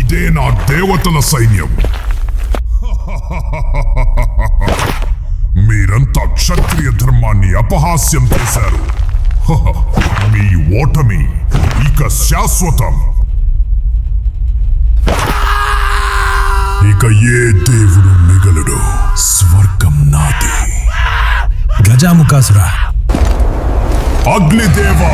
ఇదే నా దేవతల సైన్యం. మీరంతా క్షత్రియ ధర్మాన్ని అపహాస్యం చేశారు. మీ ఓటమి ఇక శాశ్వతం. ఇక ఏ దేవుడు మిగలడు. స్వర్గం నాది. గజాముఖాసురా, అగ్నిదేవా,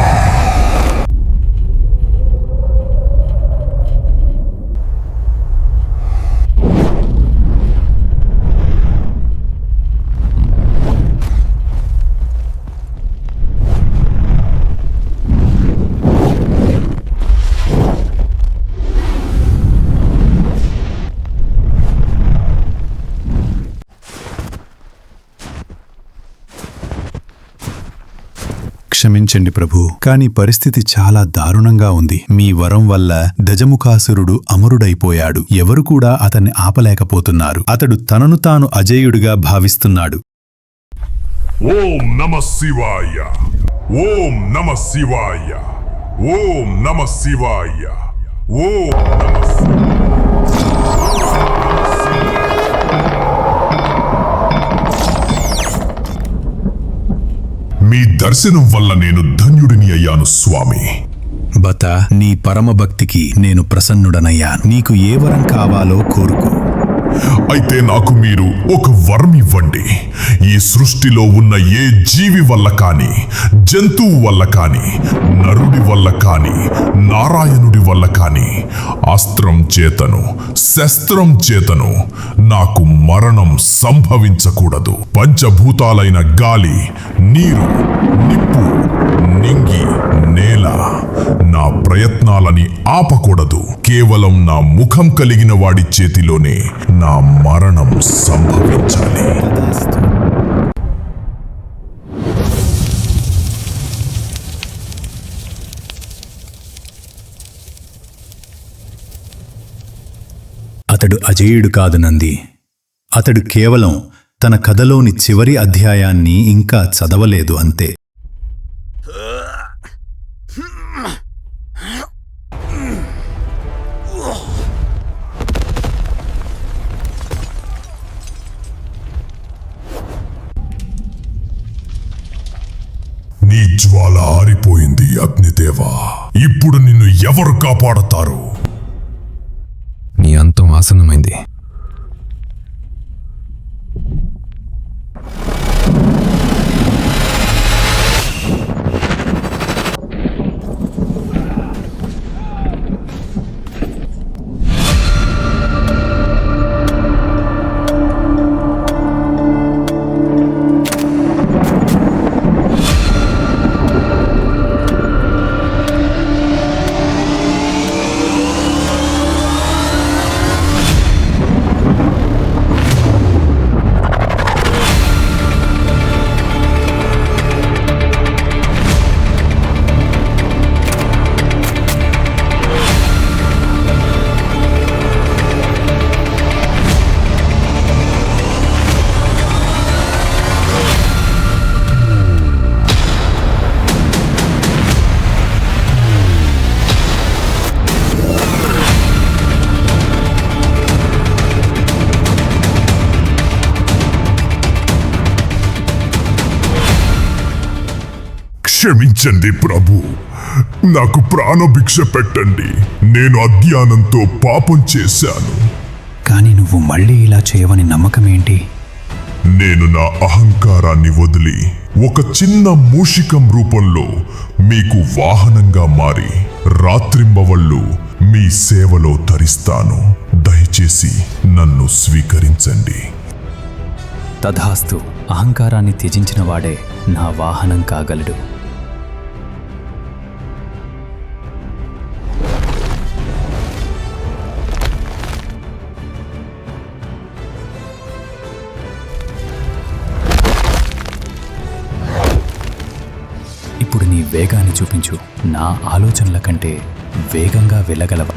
క్షమించండి ప్రభూ, కాని పరిస్థితి చాలా దారుణంగా ఉంది. మీ వరం వల్ల గజముఖాసురుడు అమరుడైపోయాడు. ఎవరు కూడా అతన్ని ఆపలేకపోతున్నారు. అతడు తనను తాను అజేయుడిగా భావిస్తున్నాడు. ఓం నమః శివాయ, ఓం నమః శివాయ, ఓం నమః శివాయ, ఓం నమః మీ దర్శనం వల్ల నేను ధన్యుడిని అయ్యాను స్వామి. బత, నీ పరమభక్తికి నేను ప్రసన్నుడనయ్యాను. నీకు ఏ వరం కావాలో కోరుకో. అయితే నాకు మీరు ఒక వరం ఇవ్వండి. ఈ సృష్టిలో ఉన్న ఏ జీవి వల్ల కాని, జంతువు వల్ల కాని, నరుడి వల్ల కాని, నారాయణుడి వల్ల కాని, అస్త్రం చేతను శస్త్రం చేతను నాకు మరణం సంభవించకూడదు. పంచభూతాలైన గాలి, నీరు, నిప్పు, నింగి, నేల నా ప్రయత్నాలని ఆపకూడదు. కేవలం నా ముఖం కలిగిన వాడి చేతిలోనే నా మరణం సంభవించాలి. అతడు అజేయుడు కాదు నంది. అతడు కేవలం తన కథలోని చివరి అధ్యాయాన్ని ఇంకా చదవలేదు అంతే. నీ జ్వాల ఆరిపోయింది అగ్నిదేవా. ఇప్పుడు నిన్ను ఎవరు కాపాడతారు? నీ అంతం ఆసన్నమైంది. క్షమించండి ప్రభు, నాకు ప్రాణభిక్ష పెట్టండి. నేను అజ్ఞానంతో పాపం చేశాను. కాని నువ్వు మళ్ళీ ఇలా చేయవని నమ్మకమేంటి? నేను నా అహంకారాన్ని వదిలి ఒక చిన్న మూషికం రూపంలో మీకు వాహనంగా మారి రాత్రింబవళ్ళు మీ సేవలో తరిస్తాను. దయచేసి నన్ను స్వీకరించండి. తథాస్తు. అహంకారాన్ని త్యజించిన వాడే నా వాహనం కాగలడు. ఇప్పుడు నీ వేగాన్ని చూపించు. నా ఆలోచనల కంటే వేగంగా వెళ్ళగలవా?